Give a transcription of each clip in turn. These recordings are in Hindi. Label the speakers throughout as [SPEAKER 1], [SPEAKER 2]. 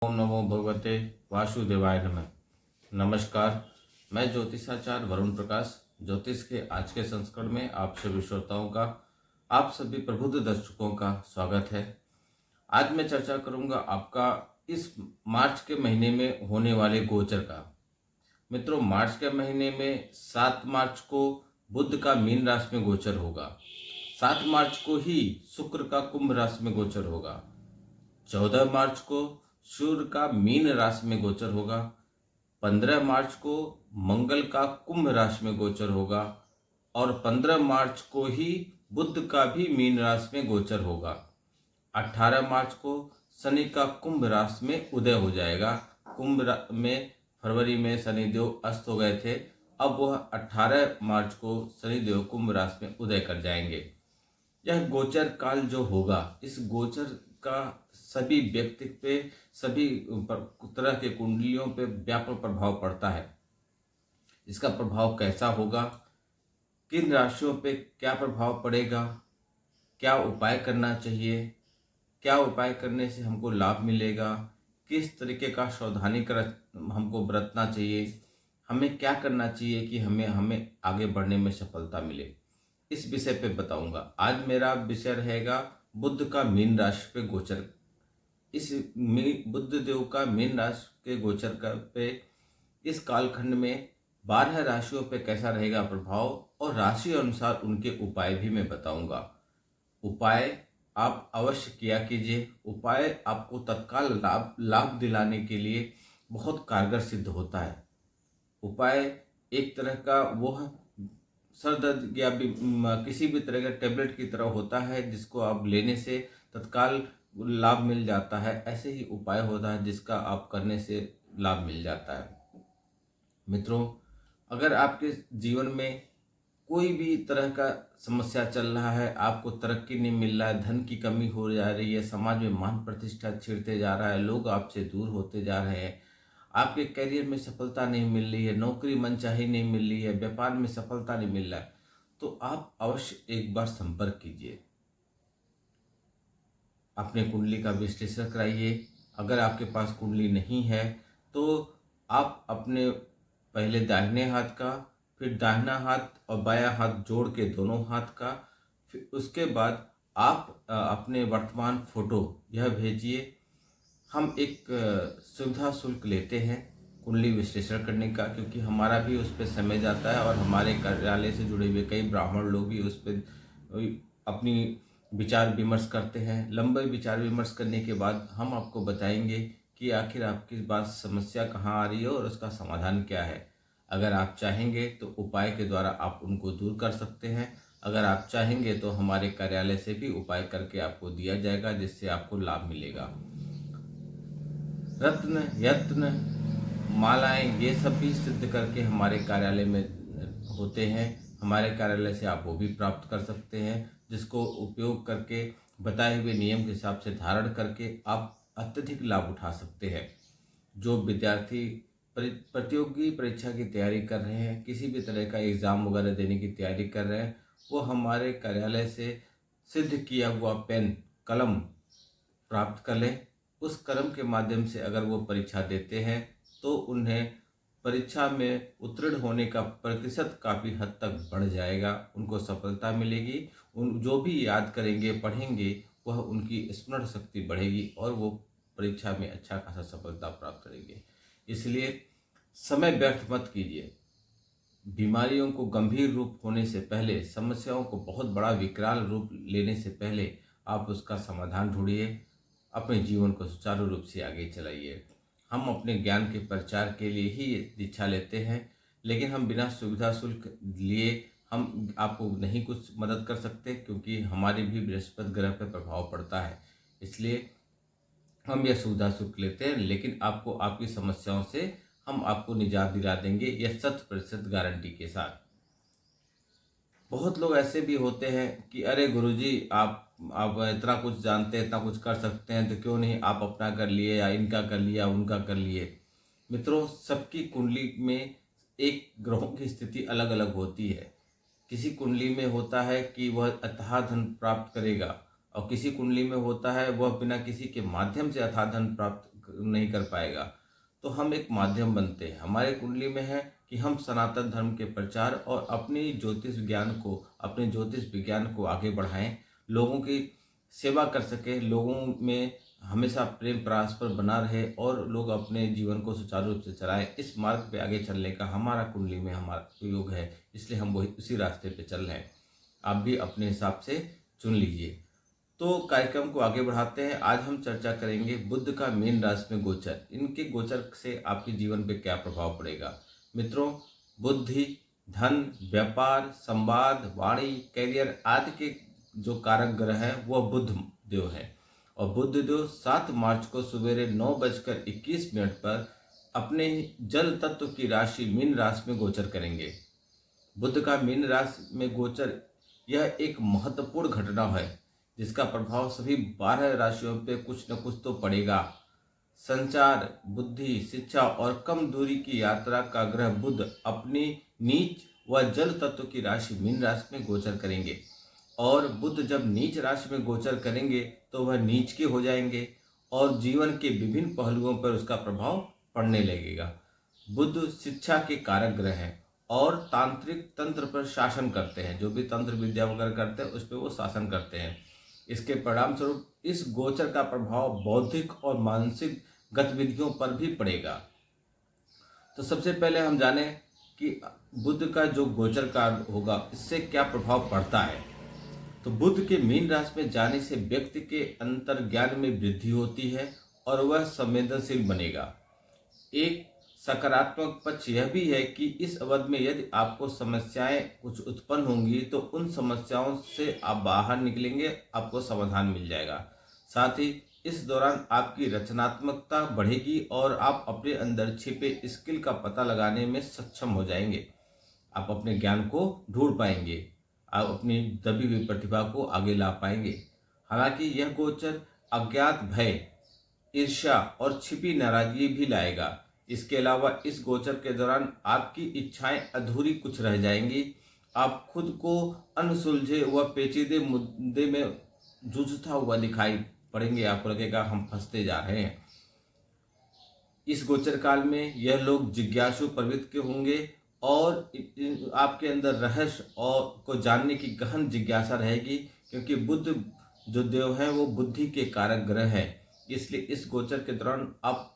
[SPEAKER 1] ओम नमो भगवते वासुदेवाय नमः। नमस्कार, मैं ज्योतिषाचार्य वरुण प्रकाश ज्योतिष के आज के संस्करण में आप सभी श्रोताओं का, आप सभी प्रबुद्ध दर्शकों का स्वागत है। आज मैं चर्चा करूंगा आपका इस मार्च के महीने में होने वाले गोचर का। मित्रों, मार्च के महीने में 7 मार्च को बुध का मीन राशि में गोचर होगा। 7 मार्च को ही शुक्र का कुंभ राशि में गोचर होगा। 14 मार्च को सूर्य का मीन राशि में गोचर होगा। 15 मार्च को मंगल का कुंभ राशि में गोचर होगा और 15 मार्च को ही बुध का भी मीन राशि में गोचर होगा। 18 मार्च को शनि का कुंभ राशि में उदय हो जाएगा। में फरवरी में शनिदेव अस्त हो गए थे, अब वह 18 मार्च को शनिदेव कुंभ राशि में उदय कर जाएंगे। यह गोचर काल जो होगा, इस गोचर का सभी व्यक्ति पे, सभी तरह के कुंडलियों पे व्यापक प्रभाव पड़ता है। इसका प्रभाव कैसा होगा, किन राशियों पे क्या प्रभाव पड़ेगा, क्या उपाय करना चाहिए, क्या उपाय करने से हमको लाभ मिलेगा, किस तरीके का सावधानी हमको बरतना चाहिए, हमें क्या करना चाहिए कि हमें आगे बढ़ने में सफलता मिले, इस विषय पे बताऊंगा। आज मेरा विषय रहेगा बुध का मीन राशि पे गोचर। इस बुध देव का मीन राशि के गोचर पे इस कालखंड में 12 राशियों पे कैसा रहेगा प्रभाव और राशि अनुसार उनके उपाय भी मैं बताऊंगा। उपाय आप अवश्य किया कीजिए। उपाय आपको तत्काल लाभ दिलाने के लिए बहुत कारगर सिद्ध होता है। उपाय एक तरह का वो सर दर्द या किसी भी तरह का टेबलेट की तरह होता है, जिसको आप लेने से तत्काल लाभ मिल जाता है। ऐसे ही उपाय होता है जिसका आप करने से लाभ मिल जाता है। मित्रों, अगर आपके जीवन में कोई भी तरह का समस्या चल रहा है, आपको तरक्की नहीं मिल रहा है, धन की कमी हो जा रही है, समाज में मान प्रतिष्ठा छिड़ते जा रहा है, लोग आपसे दूर होते जा रहे हैं, आपके करियर में सफलता नहीं मिल रही है, नौकरी मनचाही नहीं मिल रही है, व्यापार में सफलता नहीं मिल रहा है, तो आप अवश्य एक बार संपर्क कीजिए। अपने कुंडली का विश्लेषण कराइए। अगर आपके पास कुंडली नहीं है तो आप अपने पहले दाहिने हाथ का, फिर दाहिना हाथ और बायां हाथ जोड़ के दोनों हाथ का, फिर उसके बाद आप अपने वर्तमान फोटो यह भेजिए। हम एक सुविधा शुल्क लेते हैं कुंडली विश्लेषण करने का, क्योंकि हमारा भी उस पर समय जाता है और हमारे कार्यालय से जुड़े हुए कई ब्राह्मण लोग भी उस पर अपनी विचार विमर्श करते हैं। लंबे विचार विमर्श करने के बाद हम आपको बताएंगे कि आखिर आपकी बात समस्या कहाँ आ रही है और उसका समाधान क्या है। अगर आप चाहेंगे तो उपाय के द्वारा आप उनको दूर कर सकते हैं। अगर आप चाहेंगे तो हमारे कार्यालय से भी उपाय करके आपको दिया जाएगा, जिससे आपको लाभ मिलेगा। रत्न, यत्न, मालाएं, ये सब भी सिद्ध करके हमारे कार्यालय में होते हैं। हमारे कार्यालय से आप वो भी प्राप्त कर सकते हैं, जिसको उपयोग करके बताए हुए नियम के हिसाब से धारण करके आप अत्यधिक लाभ उठा सकते हैं। जो विद्यार्थी प्रतियोगी परीक्षा की तैयारी कर रहे हैं, किसी भी तरह का एग्ज़ाम वगैरह देने की तैयारी कर रहे हैं, वो हमारे कार्यालय से सिद्ध किया हुआ पेन कलम प्राप्त कर लें। उस कलम के माध्यम से अगर वो परीक्षा देते हैं तो उन्हें परीक्षा में उत्तीर्ण होने का प्रतिशत काफ़ी हद तक बढ़ जाएगा, उनको सफलता मिलेगी। उन जो भी याद करेंगे, पढ़ेंगे, वह उनकी स्मरण शक्ति बढ़ेगी और वो परीक्षा में अच्छा खासा सफलता प्राप्त करेंगे। इसलिए समय व्यर्थ मत कीजिए। बीमारियों को गंभीर रूप होने से पहले, समस्याओं को बहुत बड़ा विकराल रूप लेने से पहले आप उसका समाधान ढूंढिए। अपने जीवन को सुचारू रूप से आगे चलाइए। हम अपने ज्ञान के प्रचार के लिए ही दीक्षा लेते हैं, लेकिन हम बिना सुविधा शुल्क लिए हम आपको नहीं कुछ मदद कर सकते, क्योंकि हमारी भी बृहस्पति ग्रह पर प्रभाव पड़ता है। इसलिए हम यह सुविधा शुल्क लेते हैं, लेकिन आपको आपकी समस्याओं से हम आपको निजात दिला देंगे, यह 100% गारंटी के साथ। बहुत लोग ऐसे भी होते हैं कि अरे गुरुजी, आप इतना कुछ जानते हैं, इतना कुछ कर सकते हैं, तो क्यों नहीं आप अपना कर लिए, या इनका कर लिया, उनका कर लिए। मित्रों, सबकी कुंडली में एक ग्रहों की स्थिति अलग अलग होती है। किसी कुंडली में होता है कि वह अथाह धन प्राप्त करेगा, और किसी कुंडली में होता है वह बिना किसी के माध्यम से अथाह धन प्राप्त नहीं कर पाएगा। तो हम एक माध्यम बनते हैं। हमारे कुंडली में है कि हम सनातन धर्म के प्रचार और अपनी ज्योतिष ज्ञान को, अपने ज्योतिष विज्ञान को आगे बढ़ाएं, लोगों की सेवा कर सके, लोगों में हमेशा प्रेम परस्पर बना रहे और लोग अपने जीवन को सुचारू रूप से चलाएं। इस मार्ग पे आगे चलने का हमारा कुंडली में हमारा योग है, इसलिए हम वही उसी रास्ते पे चल रहे हैं। आप भी अपने हिसाब से चुन लीजिए। तो कार्यक्रम को आगे बढ़ाते हैं। आज हम चर्चा करेंगे बुध का मीन राशि में गोचर। इनके गोचर से आपके जीवन पे क्या प्रभाव पड़ेगा। मित्रों, बुद्धि, धन, व्यापार, संवाद, वाणी, कैरियर आदि के जो कारक ग्रह हैं वह बुध देव है। और बुध देव 7 मार्च को सवेरे 9:21 पर अपने जल तत्व की राशि मीन राशि में गोचर करेंगे। बुध का मीन राशि में गोचर यह एक महत्वपूर्ण घटना है जिसका प्रभाव सभी 12 राशियों पे कुछ न कुछ तो पड़ेगा। संचार, बुद्धि, शिक्षा और कम दूरी की यात्रा का ग्रह बुध अपनी नीच व जल तत्व की राशि मीन राशि में गोचर करेंगे। और बुध जब नीच राशि में गोचर करेंगे तो वह नीच के हो जाएंगे और जीवन के विभिन्न पहलुओं पर उसका प्रभाव पड़ने लगेगा। बुध शिक्षा के कारक ग्रह हैं और तांत्रिक तंत्र पर शासन करते हैं। जो भी तंत्र विद्या वगैरह करते हैं उस पर वो शासन करते हैं। इसके परिणाम स्वरूप इस गोचर का प्रभाव बौद्धिक और मानसिक गतिविधियों पर भी पड़ेगा। तो सबसे पहले हम जाने कि बुध का जो गोचर काल होगा इससे क्या प्रभाव पड़ता है। तो बुध के मीन राशि में जाने से व्यक्ति के अंतर्ज्ञान में वृद्धि होती है और वह संवेदनशील बनेगा। एक सकारात्मक पक्ष यह भी है कि इस अवधि में यदि आपको समस्याएं कुछ उत्पन्न होंगी तो उन समस्याओं से आप बाहर निकलेंगे, आपको समाधान मिल जाएगा। साथ ही इस दौरान आपकी रचनात्मकता बढ़ेगी और आप अपने अंदर छिपे स्किल का पता लगाने में सक्षम हो जाएंगे। आप अपने ज्ञान को ढूंढ पाएंगे, आप अपनी दबी हुई प्रतिभा को आगे ला पाएंगे। हालांकि यह गोचर अज्ञात भय, ईर्ष्या और छिपी नाराजगी भी लाएगा। इसके अलावा इस गोचर के दौरान आपकी इच्छाएं अधूरी कुछ रह जाएंगी। आप खुद को अनसुलझे व पेचीदे मुद्दे में जूझता हुआ दिखाई पड़ेंगे। आपको लगेगा हम फंसते जा रहे हैं। इस गोचर काल में यह लोग जिज्ञासु प्रवृत्ति के होंगे और आपके अंदर रहस्य और को जानने की गहन जिज्ञासा रहेगी, क्योंकि बुध जो देव है वो बुद्धि के कारक ग्रह है। इसलिए इस गोचर के दौरान आप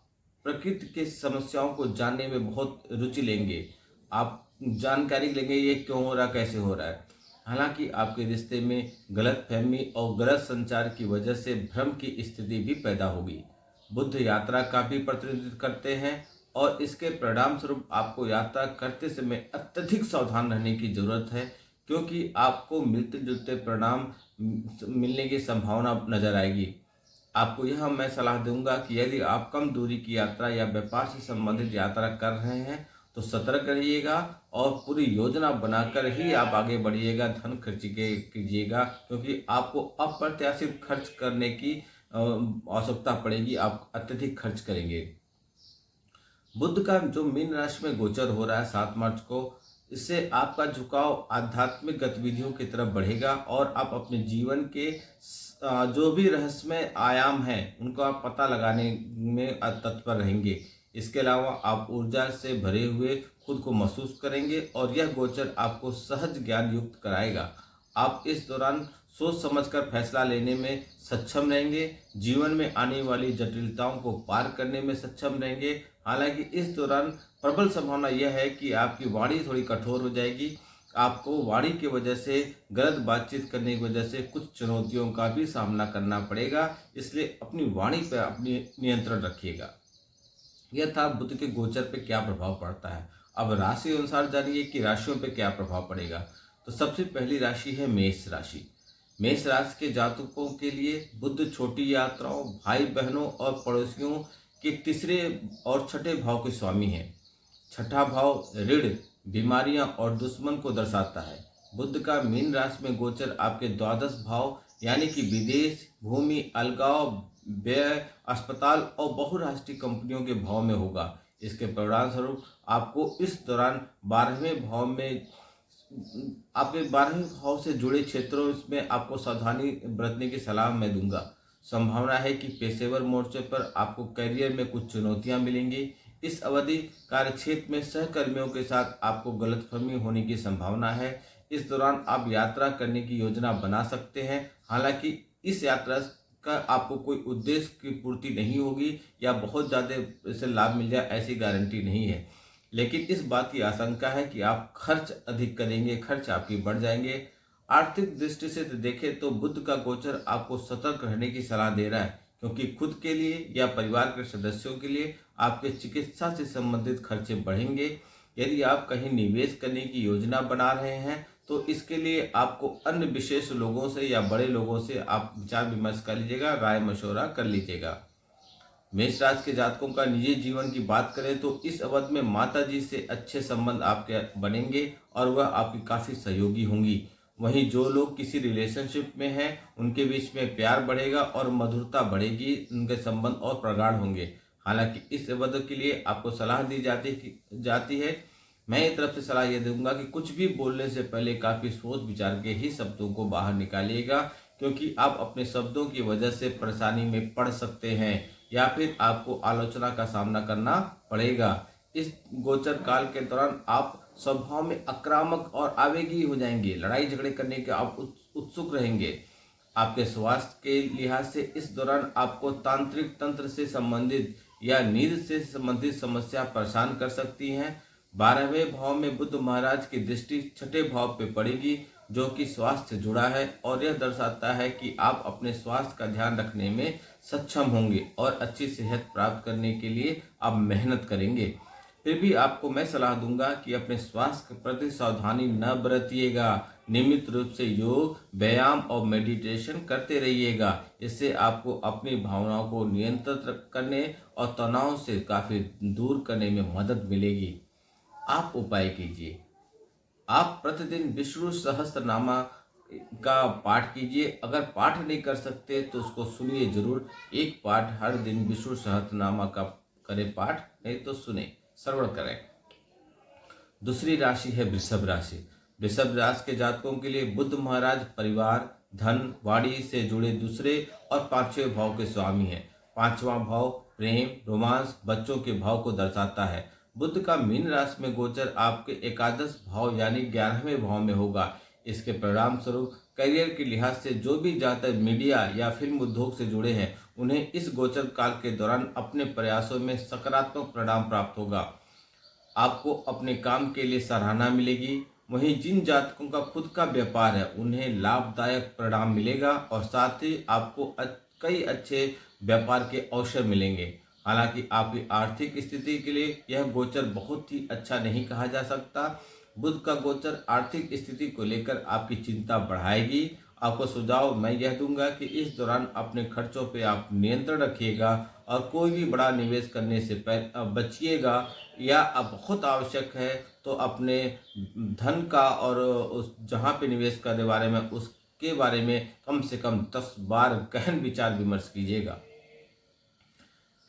[SPEAKER 1] प्रकृति के समस्याओं को जानने में बहुत रुचि लेंगे। आप जानकारी लेंगे ये क्यों हो रहा, कैसे हो रहा है। हालांकि आपके रिश्ते में गलतफहमी और गलत संचार की वजह से भ्रम की स्थिति भी पैदा होगी। बुध यात्रा का भी प्रतिनिधित्व करते हैं और इसके परिणाम स्वरूप आपको यात्रा करते समय अत्यधिक सावधान रहने की जरूरत है, क्योंकि आपको मिलते जुलते परिणाम मिलने की संभावना नजर आएगी। आपको यह मैं सलाह दूंगा कि यदि आप कम दूरी की यात्रा या व्यापार से संबंधित यात्रा कर रहे हैं तो सतर्क रहिएगा और पूरी योजना बनाकर ही आप आगे बढ़िएगा, धन खर्च कीजिएगा, क्योंकि आपको अप्रत्याशित खर्च करने की आवश्यकता पड़ेगी। आप अत्यधिक खर्च करेंगे। बुध का जो मीन राशि में गोचर हो रहा है 7 मार्च को, इससे आपका झुकाव आध्यात्मिक गतिविधियों की तरफ बढ़ेगा और आप अपने जीवन के जो भी रहस्यमय आयाम हैं उनको आप पता लगाने में तत्पर रहेंगे। इसके अलावा आप ऊर्जा से भरे हुए खुद को महसूस करेंगे और यह गोचर आपको सहज ज्ञान युक्त कराएगा। आप इस दौरान सोच समझकर फैसला लेने में सक्षम रहेंगे, जीवन में आने वाली जटिलताओं को पार करने में सक्षम रहेंगे। हालांकि इस दौरान प्रबल संभावना यह है कि आपकी वाणी थोड़ी कठोर हो जाएगी। आपको वाणी की वजह से, गलत बातचीत करने की वजह से कुछ चुनौतियों का भी सामना करना पड़ेगा, इसलिए अपनी वाणी पर अपनी नियंत्रण रखिएगा। यह था बुध के गोचर पे क्या प्रभाव पड़ता है। अब राशि अनुसार जानिए कि राशियों पे क्या प्रभाव पड़ेगा। तो सबसे पहली राशि है मेष राशि। मेष राशि के जातकों के लिए बुध छोटी यात्राओं, भाई बहनों और पड़ोसियों के तीसरे और छठे भाव के स्वामी हैं। छठा भाव ऋण, बीमारियां और दुश्मन को दर्शाता है। बुध का मीन राशि में गोचर आपके द्वादश भाव यानी कि विदेश, भूमि, अलगाव, व्यय, अस्पताल और बहुराष्ट्रीय कंपनियों के भाव में होगा। इसके परिणाम स्वरूप आपको इस दौरान 12वें भाव में आपके 12वें भाव से जुड़े क्षेत्रों में आपको सावधानी बरतने की सलाह मैं दूंगा। संभावना है कि पेशेवर मोर्चे पर आपको करियर में कुछ चुनौतियां मिलेंगी। इस अवधि कार्यक्षेत्र में सहकर्मियों के साथ आपको गलतफहमी होने की संभावना है। इस दौरान आप यात्रा करने की योजना बना सकते हैं। हालांकि इस यात्रा का आपको कोई उद्देश्य की पूर्ति नहीं होगी या बहुत ज़्यादा इससे लाभ मिल जाए ऐसी गारंटी नहीं है। लेकिन इस बात की आशंका है कि आप खर्च अधिक करेंगे, खर्च आपकी बढ़ जाएंगे। आर्थिक दृष्टि से देखें तो बुध का गोचर आपको सतर्क रहने की सलाह दे रहा है, क्योंकि खुद के लिए या परिवार के सदस्यों के लिए आपके चिकित्सा से संबंधित खर्चे बढ़ेंगे। यदि आप कहीं निवेश करने की योजना बना रहे हैं तो इसके लिए आपको अन्य विशेष लोगों से या बड़े लोगों से आप विचार विमर्श कर लीजिएगा, राय मशवरा कर लीजिएगा। मेष राशि के जातकों का निजी जीवन की बात करें तो इस अवधि में माता जी से अच्छे संबंध आपके बनेंगे और वह आपकी काफ़ी सहयोगी होंगी। वहीं जो लोग किसी रिलेशनशिप में हैं उनके बीच में प्यार बढ़ेगा और मधुरता बढ़ेगी, उनके संबंध और प्रगाढ़ होंगे। हालांकि इस अवधि के लिए आपको सलाह दी जाती है। मैं एक तरफ से सलाह यह दूंगा कि कुछ भी बोलने से पहले काफ़ी सोच विचार के ही शब्दों को बाहर निकालिएगा, क्योंकि आप अपने शब्दों की वजह से परेशानी में पड़ सकते हैं या फिर आपको आलोचना का सामना करना पड़ेगा। इस गोचर काल के दौरान आप स्वभाव में आक्रामक और आवेगी हो जाएंगे, लड़ाई झगड़े करने के आप उत्सुक रहेंगे। आपके स्वास्थ्य के लिहाज से इस दौरान आपको तांत्रिक तंत्र से संबंधित या नींद से संबंधित समस्या परेशान कर सकती हैं। 12वें भाव में बुध महाराज की दृष्टि छठे भाव पे पड़ेगी, जो कि स्वास्थ्य से जुड़ा है और यह दर्शाता है कि आप अपने स्वास्थ्य का ध्यान रखने में सक्षम होंगे और अच्छी सेहत प्राप्त करने के लिए आप मेहनत करेंगे। फिर भी आपको मैं सलाह दूंगा कि अपने स्वास्थ्य के प्रति सावधानी न बरतिएगा। नियमित रूप से योग, व्यायाम और मेडिटेशन करते रहिएगा। इससे आपको अपनी भावनाओं को नियंत्रित करने और तनाव से काफ़ी दूर करने में मदद मिलेगी। आप उपाय कीजिए। आप प्रतिदिन विष्णु सहस्त्रनामा का पाठ कीजिए। अगर पाठ नहीं कर सकते तो उसको सुनिए जरूर। एक पाठ हर दिन विष्णु सहस्त्रनामा का करें पाठ, नहीं तो सुने, श्रवण करें। दूसरी राशि है वृषभ राशि। वृषभ राशि के जातकों के लिए बुध महाराज परिवार, धन, वाणी से जुड़े दूसरे और पांचवें भाव के स्वामी हैं। पांचवा भाव प्रेम, रोमांस, बच्चों के भाव को दर्शाता है। बुध का मीन राशि में गोचर आपके एकादश भाव यानी 11वें भाव में होगा। इसके परिणाम स्वरूप करियर के लिहाज से जो भी जातक मीडिया या फिल्म उद्योग से जुड़े हैं उन्हें इस गोचर काल के दौरान अपने प्रयासों में सकारात्मक परिणाम प्राप्त होगा। आपको अपने काम के लिए सराहना मिलेगी। वहीं जिन जातकों का खुद का व्यापार है उन्हें लाभदायक परिणाम मिलेगा और साथ ही आपको कई अच्छे व्यापार के अवसर मिलेंगे। हालांकि आपकी आर्थिक स्थिति के लिए यह गोचर बहुत ही अच्छा नहीं कहा जा सकता। बुध का गोचर आर्थिक स्थिति को लेकर आपकी चिंता बढ़ाएगी। आपको सुझाव मैं यह दूंगा कि इस दौरान अपने खर्चों पे आप नियंत्रण रखिएगा और कोई भी बड़ा निवेश करने से बचिएगा, या अब बहुत आवश्यक है तो अपने धन का और उस जहाँ पे निवेश करने बारे में उसके बारे में कम से कम 10 बार गहन विचार विमर्श कीजिएगा।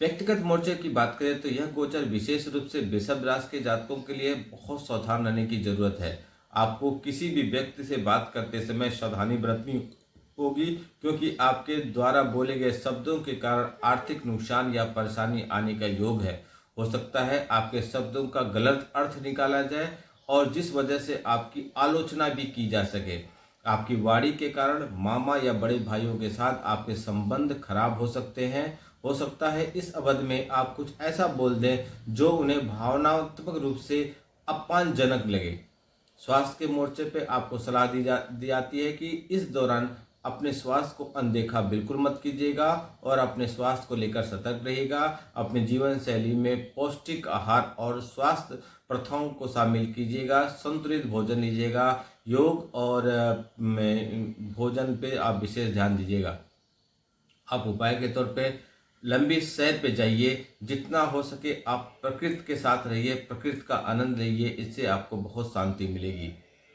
[SPEAKER 1] व्यक्तिगत मोर्चे की बात करें तो यह गोचर विशेष रूप से वृषभ राशि के जातकों के लिए बहुत सावधान रहने की जरूरत है। आपको किसी भी व्यक्ति से बात करते समय सावधानी बरतनी होगी, क्योंकि आपके द्वारा बोले गए शब्दों के कारण आर्थिक नुकसान या परेशानी आने का योग है। हो सकता है आपके शब्दों का गलत अर्थ निकाला जाए और जिस वजह से आपकी आलोचना भी की जा सके। आपकी वाणी के कारण मामा या बड़े भाइयों के साथ आपके संबंध खराब हो सकते हैं। हो सकता है इस अवधि में आप कुछ ऐसा बोल दें जो उन्हें भावनात्मक रूप से अपमानजनक लगे। स्वास्थ्य के मोर्चे पे आपको सलाह दी जाती है कि इस दौरान अपने स्वास्थ्य को अनदेखा बिल्कुल मत कीजिएगा और अपने स्वास्थ्य को लेकर सतर्क रहिएगा। अपने जीवन शैली में पौष्टिक आहार और स्वास्थ्य प्रथाओं को शामिल कीजिएगा। संतुलित भोजन लीजिएगा। योग और भोजन पे आप विशेष ध्यान दीजिएगा। आप उपाय के तौर पे लंबी सैर पे जाइए। जितना हो सके आप प्रकृति के साथ रहिए, प्रकृति का आनंद लीजिए, इससे आपको बहुत शांति मिलेगी।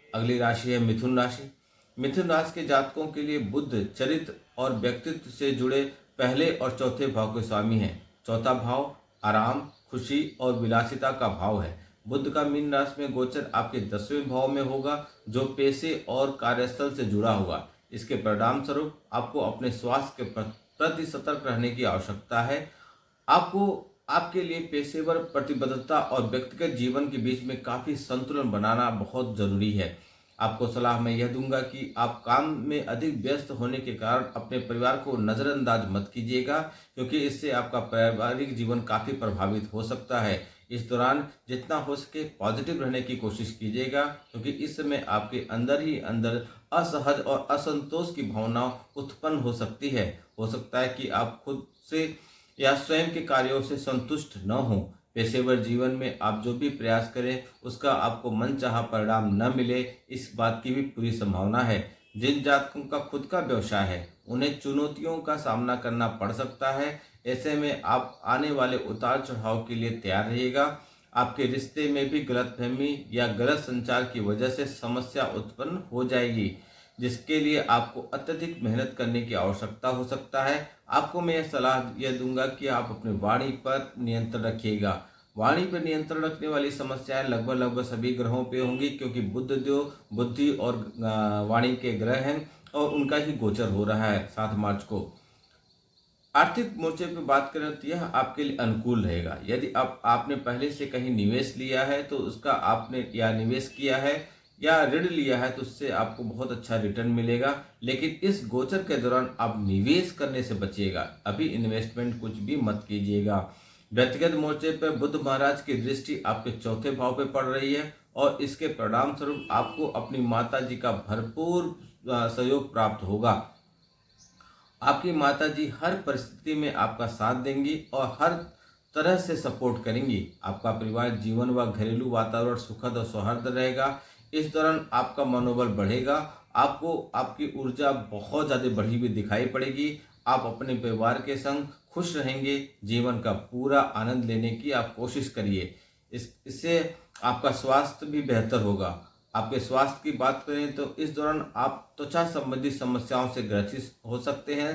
[SPEAKER 1] अगली राशि है मिथुन राशि। मिथुन राशि के जातकों के लिए बुध चरित्र और व्यक्तित्व से जुड़े पहले और चौथे भाव के स्वामी हैं। चौथा भाव आराम, खुशी और विलासिता का भाव है। बुध का मीन राशि में गोचर आपके 10वें भाव में होगा, जो पेशे और कार्यस्थल से जुड़ा होगा। इसके परिणाम स्वरूप आपको अपने स्वास्थ्य के प्रति सतर्क रहने की आवश्यकता है। आपको आपके लिए पेशेवर प्रतिबद्धता और व्यक्तिगत जीवन के बीच में काफ़ी संतुलन बनाना बहुत ज़रूरी है। आपको सलाह मैं यह दूंगा कि आप काम में अधिक व्यस्त होने के कारण अपने परिवार को नज़रअंदाज मत कीजिएगा, क्योंकि इससे आपका पारिवारिक जीवन काफ़ी प्रभावित हो सकता है। इस दौरान जितना हो सके पॉजिटिव रहने की कोशिश कीजिएगा, क्योंकि इस समय आपके अंदर ही अंदर असहज और असंतोष की भावना उत्पन्न हो सकती है। हो सकता है कि आप खुद से या स्वयं के कार्यों से संतुष्ट न हो। पेशेवर जीवन में आप जो भी प्रयास करें उसका आपको मनचाहा परिणाम न मिले, इस बात की भी पूरी संभावना है। जिन जातकों का खुद का व्यवसाय है उन्हें चुनौतियों का सामना करना पड़ सकता है। ऐसे में आप आने वाले उतार चढ़ाव के लिए तैयार रहिएगा। आपके रिश्ते में भी गलतफहमी या गलत संचार की वजह से समस्या उत्पन्न हो जाएगी, जिसके लिए आपको अत्यधिक मेहनत करने की आवश्यकता हो सकता है। आपको मैं यह सलाह यह दूंगा कि आप अपनी वाणी पर नियंत्रण रखिएगा। वाणी पर नियंत्रण रखने वाली समस्याएं लगभग लगभग सभी ग्रहों पे होंगी, क्योंकि बुध जो बुद्धि और वाणी के ग्रह हैं और उनका ही गोचर हो रहा है 7 मार्च को। आर्थिक मोर्चे पे बात करें तो यह आपके लिए अनुकूल रहेगा। यदि आपने पहले से कहीं निवेश लिया है तो उसका आपने या निवेश किया है या ऋण लिया है तो उससे आपको बहुत अच्छा रिटर्न मिलेगा। लेकिन इस गोचर के दौरान आप निवेश करने से बचिएगा, अभी इन्वेस्टमेंट कुछ भी मत कीजिएगा। व्यक्तिगत मोर्चे पर बुध महाराज की दृष्टि आपके चौथे भाव पे पड़ रही है और इसके परिणाम स्वरूप आपको अपनी माता जी का भरपूर सहयोग प्राप्त होगा। आपकी माताजी हर परिस्थिति में आपका साथ देंगी और हर तरह से सपोर्ट करेंगी। आपका परिवार जीवन व घरेलू वातावरण सुखद और सौहार्द रहेगा। इस दौरान आपका मनोबल बढ़ेगा। आपको आपकी ऊर्जा बहुत ज़्यादा बढ़ी हुई दिखाई पड़ेगी। आप अपने परिवार के संग खुश रहेंगे। जीवन का पूरा आनंद लेने की आप कोशिश करिए। इससे आपका स्वास्थ्य भी बेहतर होगा। आपके स्वास्थ्य की बात करें तो इस दौरान आप त्वचा संबंधी समस्याओं से ग्रसित हो सकते हैं,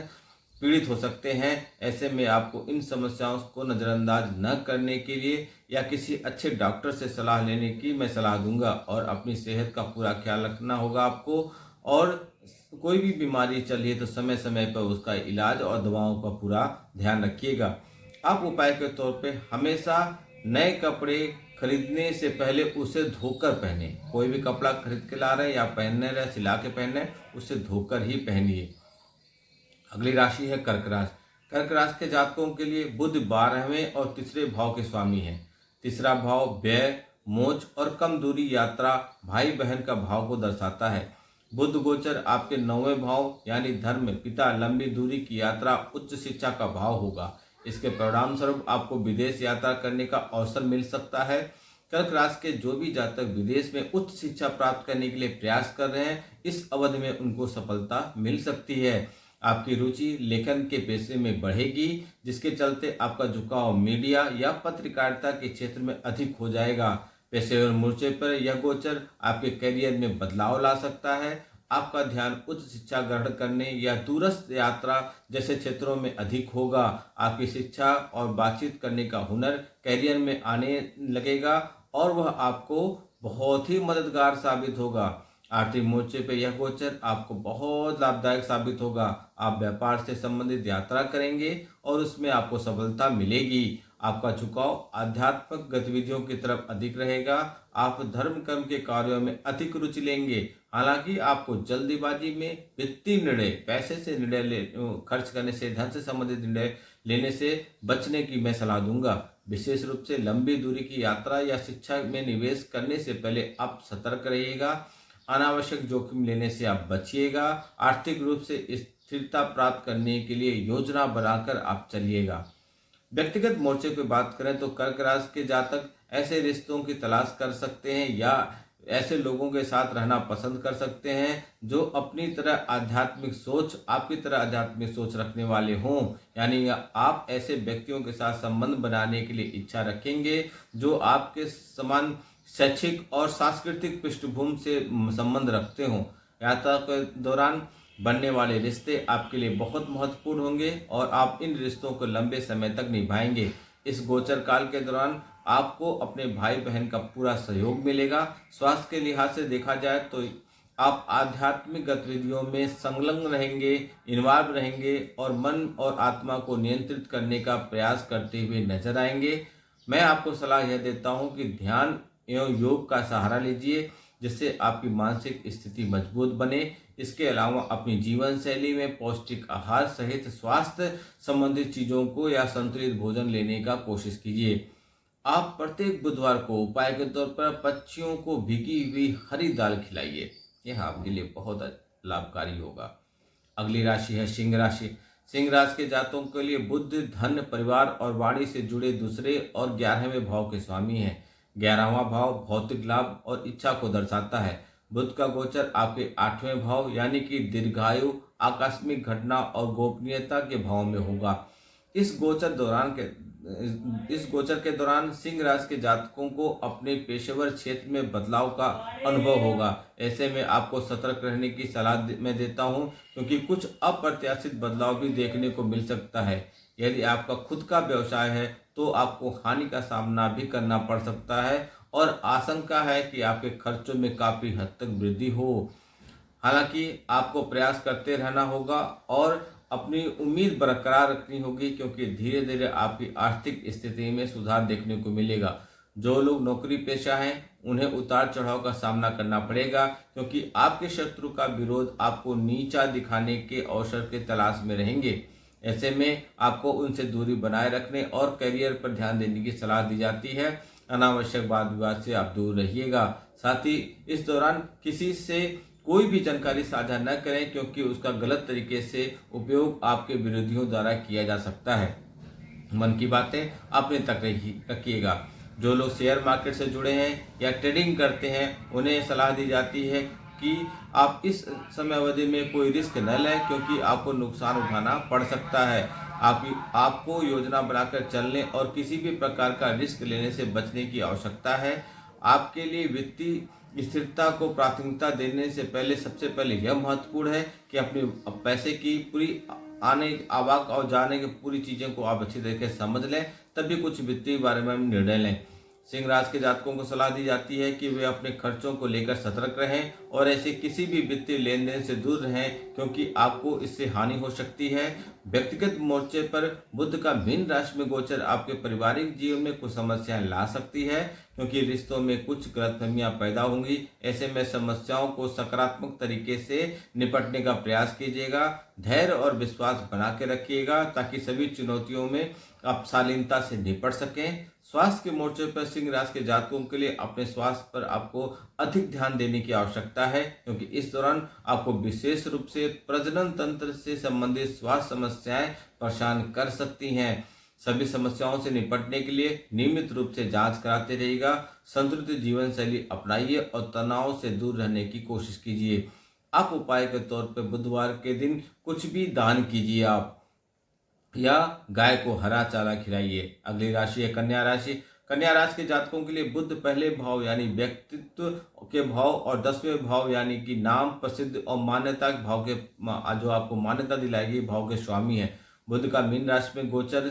[SPEAKER 1] पीड़ित हो सकते हैं। ऐसे में आपको इन समस्याओं को नज़रअंदाज न करने के लिए या किसी अच्छे डॉक्टर से सलाह लेने की मैं सलाह दूंगा और अपनी सेहत का पूरा ख्याल रखना होगा आपको। और कोई भी बीमारी चल रही है तो समय समय पर उसका इलाज और दवाओं का पूरा ध्यान रखिएगा। आप उपाय के तौर पे हमेशा नए कपड़े खरीदने से पहले उसे धोकर पहने। कोई भी कपड़ा खरीद के ला रहे हैं या पहनने रहे सिला के पहने, उसे धोकर ही पहनिए। अगली राशि है कर्क राशि। कर्क राशि के जातकों के लिए बुध 12वें और तीसरे भाव के स्वामी हैं। तीसरा भाव व्यय, मोच और कम दूरी यात्रा, भाई बहन का भाव को दर्शाता है। बुध गोचर आपके 9वें भाव यानी धर्म, पिता, लंबी दूरी की यात्रा, उच्च शिक्षा का भाव होगा। इसके परिणाम स्वरूप आपको विदेश यात्रा करने का अवसर मिल सकता है। कर्क राशि के जो भी जातक विदेश में उच्च शिक्षा प्राप्त करने के लिए प्रयास कर रहे हैं, इस अवधि में उनको सफलता मिल सकती है। आपकी रुचि लेखन के पेशे में बढ़ेगी, जिसके चलते आपका झुकाव मीडिया या पत्रकारिता के क्षेत्र में अधिक हो जाएगा। पेशेवर मोर्चे पर यह गोचर आपके करियर में बदलाव ला सकता है। आपका ध्यान उच्च शिक्षा ग्रहण करने या दूरस्थ यात्रा जैसे क्षेत्रों में अधिक होगा। आपकी शिक्षा और बातचीत करने का हुनर करियर में आने लगेगा और वह आपको बहुत ही मददगार साबित होगा। आर्थिक मोर्चे पे यह गोचर आपको बहुत लाभदायक साबित होगा। आप व्यापार से संबंधित यात्रा करेंगे और उसमें आपको सफलता मिलेगी। आपका झुकाव आध्यात्मिक गतिविधियों की तरफ अधिक रहेगा। आप धर्म कर्म के कार्यों में अधिक रुचि लेंगे। हालांकि आपको जल्दीबाजी में वित्तीय निर्णय, पैसे से खर्च करने से, धन से संबंधित निर्णय लेने से बचने की मैं सलाह दूंगा। विशेष रूप से लंबी दूरी की यात्रा या शिक्षा में निवेश करने से पहले आप सतर्क रहिएगा। अनावश्यक जोखिम लेने से आप बचिएगा। आर्थिक रूप से स्थिरता प्राप्त करने के लिए योजना बनाकर आप चलिएगा। व्यक्तिगत मोर्चे पे बात करें तो कर्क राशि के जातक ऐसे रिश्तों की तलाश कर सकते हैं या ऐसे लोगों के साथ रहना पसंद कर सकते हैं जो अपनी तरह आध्यात्मिक सोच, आपकी तरह आध्यात्मिक सोच रखने वाले हों। यानी आप ऐसे व्यक्तियों के साथ संबंध बनाने के लिए इच्छा रखेंगे जो आपके समान शैक्षिक और सांस्कृतिक पृष्ठभूमि से संबंध रखते हों। यात्रा के दौरान बनने वाले रिश्ते आपके लिए बहुत महत्वपूर्ण होंगे और आप इन रिश्तों को लंबे समय तक निभाएंगे। इस गोचर काल के दौरान आपको अपने भाई बहन का पूरा सहयोग मिलेगा। स्वास्थ्य के लिहाज से देखा जाए तो आप आध्यात्मिक गतिविधियों में संलग्न रहेंगे, इन्वॉल्व रहेंगे और मन और आत्मा को नियंत्रित करने का प्रयास करते हुए नजर आएंगे। मैं आपको सलाह यह देता हूं कि ध्यान एवं योग का सहारा लीजिए, जिससे आपकी मानसिक स्थिति मजबूत बने। इसके अलावा अपनी जीवन शैली में पौष्टिक आहार सहित स्वास्थ्य संबंधित चीज़ों को या संतुलित भोजन लेने का कोशिश कीजिए। आप प्रत्येक बुधवार को उपाय के तौर पर पक्षियों को भीगी हुई हरी दाल खिलाइए। यह आपके लिए बहुत लाभकारी होगा। अगली राशि है सिंह राशि। सिंह राशि के जातकों के लिए बुध धन, परिवार और वाणी से जुड़े दूसरे और 11वें भाव के स्वामी हैं। 11वां भाव भौतिक लाभ और इच्छा को दर्शाता है। बुध का गोचर आपके 8वें भाव यानी कि दीर्घायु, आकस्मिक घटना और गोपनीयता के भाव में होगा। इस गोचर के दौरान सिंह राशि के जातकों को अपने पेशेवर क्षेत्र में बदलाव का अनुभव होगा। ऐसे में आपको सतर्क रहने की सलाह मैं देता हूं, क्योंकि कुछ अप्रत्याशित बदलाव भी देखने को मिल सकता है। यदि आपका खुद का व्यवसाय है तो आपको हानि का सामना भी करना पड़ सकता है और आशंका है कि आपके खर्चों में काफी हद तक वृद्धि हो। हालांकि आपको प्रयास करते रहना होगा और अपनी उम्मीद बरकरार रखनी होगी, क्योंकि धीरे धीरे आपकी आर्थिक स्थिति में सुधार देखने को मिलेगा। जो लोग नौकरी पेशा हैं उन्हें उतार चढ़ाव का सामना करना पड़ेगा, क्योंकि आपके शत्रु का विरोध आपको नीचा दिखाने के अवसर के तलाश में रहेंगे। ऐसे में आपको उनसे दूरी बनाए रखने और करियर पर ध्यान देने की सलाह दी जाती है। अनावश्यक वाद विवाद से आप दूर रहिएगा। साथ ही इस दौरान किसी से कोई भी जानकारी साझा न करें, क्योंकि उसका गलत तरीके से उपयोग आपके विरोधियों द्वारा किया जा सकता है। मन की बातें अपने तक रखिएगा। जो लोग शेयर मार्केट से जुड़े हैं या ट्रेडिंग करते हैं उन्हें सलाह दी जाती है कि आप इस समय अवधि में कोई रिस्क न लें, क्योंकि आपको नुकसान उठाना पड़ सकता है। आपको योजना बनाकर चलने और किसी भी प्रकार का रिस्क लेने से बचने की आवश्यकता है। आपके लिए वित्तीय स्थिरता को प्राथमिकता देने से पहले सबसे पहले यह महत्वपूर्ण है कि अपने पैसे की पूरी आने आवाक और जाने की पूरी चीज़ों को आप अच्छी तरीके से समझ लें, तभी कुछ वित्तीय बारे में हम निर्णय लें। सिंह राशि के जातकों को सलाह दी जाती है कि वे अपने खर्चों को लेकर सतर्क रहें और ऐसे किसी भी वित्तीय लेन देन से दूर रहें, क्योंकि आपको इससे हानि हो सकती है। व्यक्तिगत मोर्चे पर बुध का मीन राशि में गोचर आपके पारिवारिक जीवन में कुछ समस्याएं ला सकती है, क्योंकि रिश्तों में कुछ गलतफहमियां पैदा होंगी। ऐसे में समस्याओं को सकारात्मक तरीके से निपटने का प्रयास कीजिएगा। धैर्य और विश्वास बना के रखिएगा, ताकि सभी चुनौतियों में आप शालीनता से निपट सकें। स्वास्थ्य के मोर्चे पर सिंह राशि के जातकों के लिए अपने स्वास्थ्य पर आपको अधिक ध्यान देने की आवश्यकता है, क्योंकि इस दौरान आपको विशेष रूप से प्रजनन तंत्र से संबंधित स्वास्थ्य समस्याएं परेशान कर सकती हैं। सभी समस्याओं से निपटने के लिए नियमित रूप से जांच कराते रहिएगा। संतुलित जीवन शैली अपनाइए और तनाव से दूर रहने की कोशिश कीजिए। आप उपाय के तौर पर बुधवार के दिन कुछ भी दान कीजिए आप, या गाय को हरा चारा खिलाइए। अगली राशि है कन्या राशि। कन्या राशि के जातकों के लिए बुध पहले भाव यानी व्यक्तित्व के भाव और 10वें भाव यानी कि नाम, प्रसिद्ध और मान्यता के भाव के जो आपको मान्यता दिलाएगी भाव के स्वामी है। बुध का मीन राशि में गोचर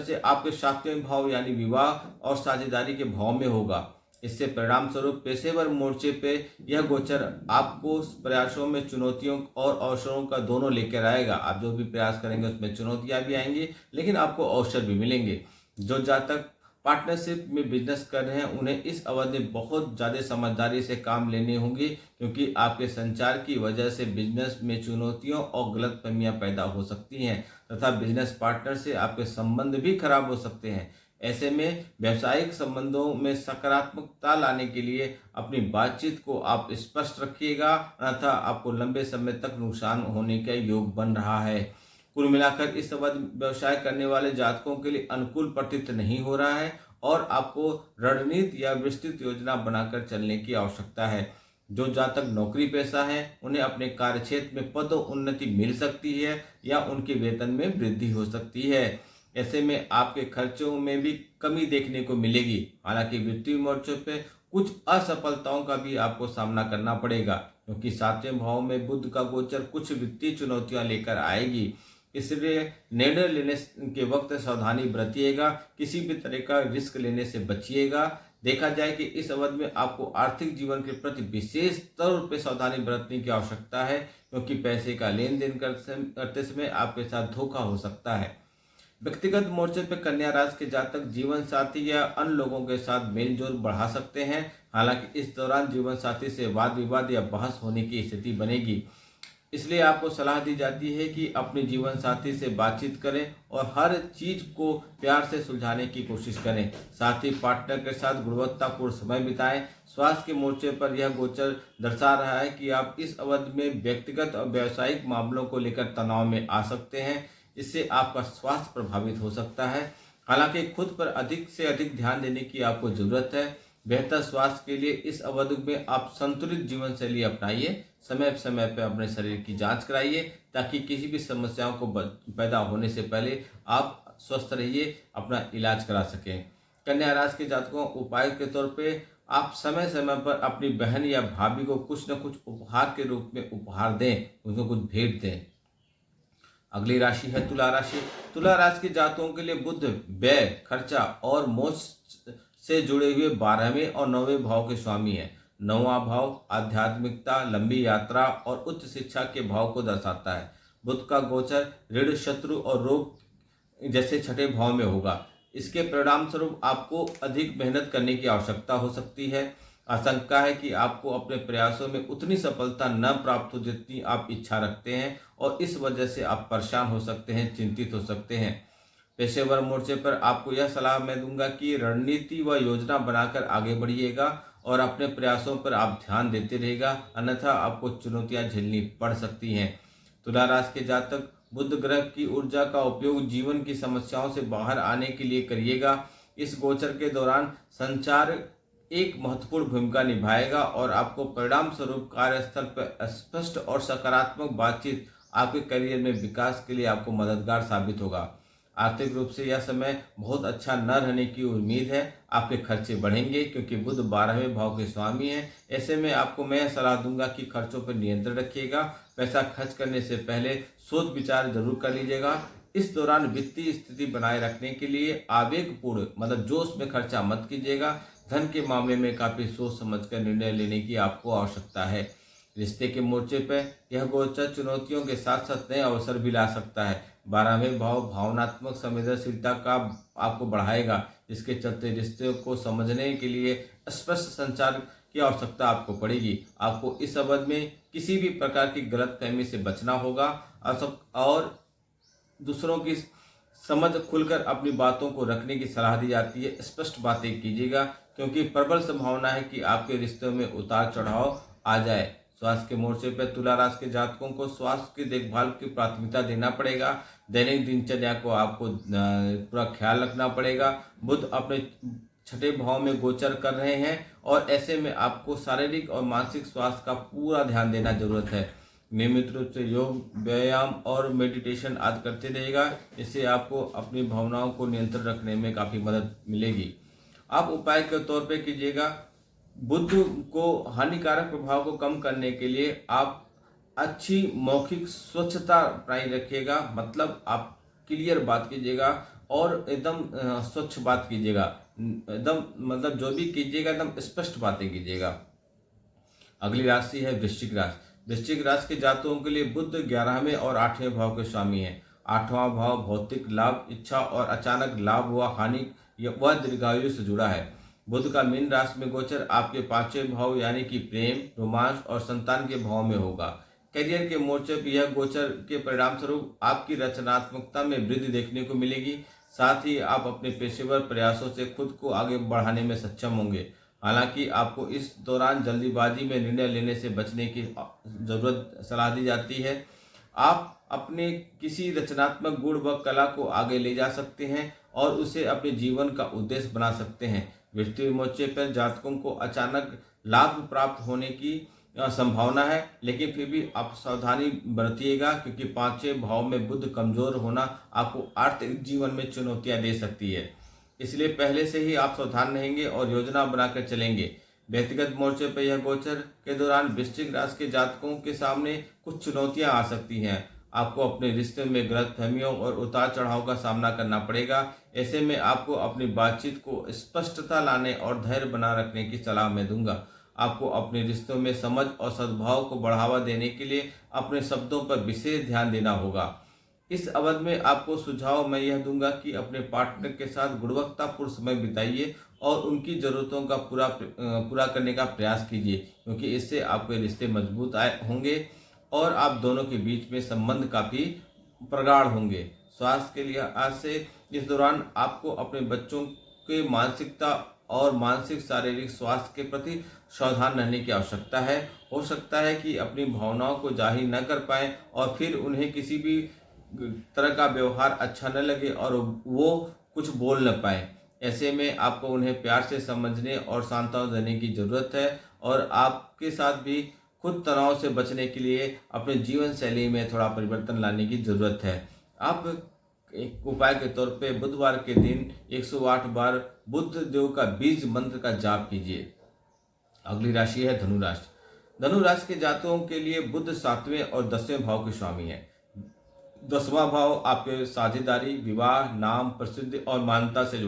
[SPEAKER 1] से आपके 7वें भाव यानी विवाह और साझेदारी के भाव में होगा। इससे परिणाम स्वरूप पेशेवर मोर्चे पे यह गोचर आपको प्रयासों में चुनौतियों और अवसरों का दोनों लेकर आएगा। आप जो भी प्रयास करेंगे उसमें चुनौतियां भी आएंगी, लेकिन आपको अवसर भी मिलेंगे। जो जातक पार्टनरशिप में बिजनेस कर रहे हैं उन्हें इस अवधि में बहुत ज़्यादा समझदारी से काम लेने होंगे, क्योंकि आपके संचार की वजह से बिजनेस में चुनौतियों और गलतफहमियां पैदा हो सकती हैं तथा बिजनेस पार्टनर से आपके संबंध भी खराब हो सकते हैं। ऐसे में व्यावसायिक संबंधों में सकारात्मकता लाने के लिए अपनी बातचीत को आप स्पष्ट रखिएगा, अन्यथा आपको लंबे समय तक नुकसान होने का योग बन रहा है। कुल मिलाकर इस अवधि व्यवसाय करने वाले जातकों के लिए अनुकूल प्रतीत नहीं हो रहा है और आपको रणनीति या विस्तृत योजना बनाकर चलने की आवश्यकता है। जो जातक नौकरी पेशा हैं उन्हें अपने कार्यक्षेत्र में पदोन्नति मिल सकती है या उनके वेतन में वृद्धि हो सकती है। ऐसे में आपके खर्चों में भी कमी देखने को मिलेगी। हालांकि वित्तीय मोर्चों पे कुछ असफलताओं का भी आपको सामना करना पड़ेगा, क्योंकि 7वें भाव में बुध का गोचर कुछ वित्तीय चुनौतियां लेकर आएगी। इसलिए निर्णय लेने के वक्त सावधानी बरतिएगा, किसी भी तरह का रिस्क लेने से बचिएगा। देखा जाए कि इस अवधि में आपको आर्थिक जीवन के प्रति विशेष तौर पे सावधानी बरतने की आवश्यकता है, क्योंकि पैसे का लेन देन करते समय आपके साथ धोखा हो सकता है। व्यक्तिगत मोर्चे पर कन्या राशि के जातक जीवन साथी या अन्य लोगों के साथ मेल जोल बढ़ा सकते हैं। हालांकि इस दौरान जीवन साथी से वाद विवाद या बहस होने की स्थिति बनेगी, इसलिए आपको सलाह दी जाती है कि अपने जीवन साथी से बातचीत करें और हर चीज को प्यार से सुलझाने की कोशिश करें। साथ ही पार्टनर के साथ गुणवत्तापूर्ण समय बिताएं। स्वास्थ्य के मोर्चे पर यह गोचर दर्शा रहा है कि आप इस अवधि में व्यक्तिगत और व्यावसायिक मामलों को लेकर तनाव में आ सकते हैं। इससे आपका स्वास्थ्य प्रभावित हो सकता है। हालांकि खुद पर अधिक से अधिक ध्यान देने की आपको जरूरत है। बेहतर स्वास्थ्य के लिए इस अवधि में आप संतुलित जीवन शैली अपनाइए। समय समय पर अपने शरीर की जांच कराइए, ताकि किसी भी समस्याओं को पैदा होने से पहले आप स्वस्थ रहिए, अपना इलाज करा सकें। कन्या राशि के जातकों, उपाय के तौर पे आप समय समय पर अपनी बहन या भाभी को कुछ न कुछ उपहार के रूप में उपहार दें, उनको कुछ भेंट दें। अगली राशि है तुला राशि। तुला राशि के जातकों के लिए बुध व्यय, खर्चा और मोक्ष से जुड़े हुए 12वें और 9वें भाव के स्वामी है। 9वां भाव आध्यात्मिकता, लंबी यात्रा और उच्च शिक्षा के भाव को दर्शाता है। बुध का गोचर ऋण, शत्रु और रोग जैसे छठे भाव में होगा। इसके परिणाम स्वरूप आपको अधिक मेहनत करने की आवश्यकता हो सकती है। आशंका है कि आपको अपने प्रयासों में उतनी सफलता न प्राप्त हो जितनी आप इच्छा रखते हैं, और इस वजह से आप परेशान हो सकते हैं, चिंतित हो सकते हैं। पेशेवर मोर्चे पर आपको यह सलाह मैं दूंगा कि रणनीति व योजना बनाकर आगे बढ़िएगा और अपने प्रयासों पर आप ध्यान देते रहेगा, अन्यथा आपको चुनौतियां झेलनी पड़ सकती हैं। तुला राशि के जातक, बुध ग्रह की ऊर्जा का उपयोग जीवन की समस्याओं से बाहर आने के लिए करिएगा। इस गोचर के दौरान संचार एक महत्वपूर्ण भूमिका निभाएगा और आपको परिणाम स्वरूप कार्यस्थल पर स्पष्ट और सकारात्मक बातचीत आपके करियर में विकास के लिए आपको मददगार साबित होगा। आर्थिक रूप से यह समय बहुत अच्छा न रहने की उम्मीद है। आपके खर्चे बढ़ेंगे क्योंकि बुध 12वें भाव के स्वामी हैं। ऐसे में आपको मैं सलाह दूंगा कि खर्चों पर नियंत्रण रखिएगा। पैसा खर्च करने से पहले सोच विचार जरूर कर लीजिएगा। इस दौरान वित्तीय स्थिति बनाए रखने के लिए आवेगपूर्ण जोश में खर्चा मत कीजिएगा। धन के मामले में काफी सोच समझकर निर्णय लेने की आपको आवश्यकता है। रिश्ते के मोर्चे पर यह गोचर चुनौतियों के साथ साथ नए अवसर भी ला सकता है। 12वें भाव भावनात्मक संवेदनशीलता का आपको बढ़ाएगा, जिसके चलते रिश्ते को समझने के लिए स्पष्ट संचार की आवश्यकता आपको पड़ेगी। आपको इस अवधि में किसी भी प्रकार की गलतफहमी से बचना होगा और दूसरों की समझ खुलकर अपनी बातों को रखने की सलाह दी जाती है। स्पष्ट बातें कीजिएगा, क्योंकि प्रबल संभावना है कि आपके रिश्तों में उतार चढ़ाव आ जाए। स्वास्थ्य के मोर्चे पर तुला राशि के जातकों को स्वास्थ्य की देखभाल की प्राथमिकता देना पड़ेगा। दैनिक दिनचर्या को आपको पूरा ख्याल रखना पड़ेगा। बुध अपने छठे भाव में गोचर कर रहे हैं और ऐसे में आपको शारीरिक और मानसिक स्वास्थ्य का पूरा ध्यान देना जरूरत है। नियमित रूप से योग, व्यायाम और मेडिटेशन आदि करते रहेगा। इससे आपको अपनी भावनाओं को नियंत्रण रखने में काफ़ी मदद मिलेगी। आप उपाय के तौर पे कीजिएगा। बुध को हानिकारक प्रभाव को कम करने के लिए आप अच्छी मौखिक स्वच्छता बनाए रखिएगा। मतलब आप क्लियर बात कीजिएगा और एकदम स्वच्छ बात कीजिएगा। एकदम जो भी कीजिएगा एकदम स्पष्ट बातें कीजिएगा। अगली राशि है वृश्चिक राशि। वृश्चिक राशि के जातकों के लिए बुध 11वें और 8वें भाव के स्वामी है। 8वां भाव भौतिक लाभ, इच्छा और अचानक लाभ व हानि वह दीर्घायु से जुड़ा है। बुध का मीन राशि में गोचर आपके 5वें भाव यानी कि प्रेम, रोमांस और संतान के भाव में होगा। करियर के मोर्चे पर यह गोचर के परिणाम स्वरूप आपकी रचनात्मकता में वृद्धि देखने को मिलेगी। साथ ही आप अपने पेशेवर प्रयासों से खुद को आगे बढ़ाने में सक्षम होंगे। हालांकि आपको इस दौरान जल्दीबाजी में निर्णय लेने से बचने की जरूरत सलाह दी जाती है। आप अपने किसी रचनात्मक गुण व कला को आगे ले जा सकते हैं और उसे अपने जीवन का उद्देश्य बना सकते हैं। वित्तीय मोर्चे पर जातकों को अचानक लाभ प्राप्त होने की संभावना है, लेकिन फिर भी आप सावधानी बरतिएगा, क्योंकि 5वें भाव में बुध कमजोर होना आपको आर्थिक जीवन में चुनौतियां दे सकती है। इसलिए पहले से ही आप सावधान रहेंगे और योजना बनाकर चलेंगे। व्यक्तिगत मोर्चे पर यह गोचर के दौरान वृश्चिक राशि के जातकों के सामने कुछ चुनौतियां आ सकती हैं। आपको अपने रिश्ते में गलतफहमियों और उतार चढ़ाव का सामना करना पड़ेगा। ऐसे में आपको अपनी बातचीत को स्पष्टता लाने और धैर्य बना रखने की सलाह मैं दूंगा। आपको अपने रिश्तों में समझ और सद्भाव को बढ़ावा देने के लिए अपने शब्दों पर विशेष ध्यान देना होगा। इस अवधि में आपको सुझाव मैं यह दूंगा कि अपने पार्टनर के साथ गुणवत्तापूर्ण समय बिताइए और उनकी ज़रूरतों का पूरा करने का प्रयास कीजिए, क्योंकि इससे आपके रिश्ते मजबूत आए होंगे और आप दोनों के बीच में संबंध काफ़ी प्रगाढ़ होंगे। स्वास्थ्य के लिहाज से इस दौरान आपको अपने बच्चों के मानसिकता और मानसिक शारीरिक स्वास्थ्य के प्रति सावधान रहने की आवश्यकता है। हो सकता है कि अपनी भावनाओं को जाहिर न कर पाएं और फिर उन्हें किसी भी तरह का व्यवहार अच्छा न लगे और वो कुछ बोल न पाए। ऐसे में आपको उन्हें प्यार से समझने और सांत्वना देने की ज़रूरत है और आपके साथ भी खुद तनाव से बचने के लिए अपने जीवन शैली में थोड़ा परिवर्तन लाने की ज़रूरत है। आप एक उपाय के तौर पे बुधवार के दिन 108 बार बुद्ध देव का बीज मंत्र का जाप कीजिए। अगली राशि है धनु राशि। धनु राशि के जातकों के लिए बुध 7वें और 10वें भाव के स्वामी है। 10वां भाव आपके साझेदारी, विवाह, नाम, प्रसिद्धि और मान्यता से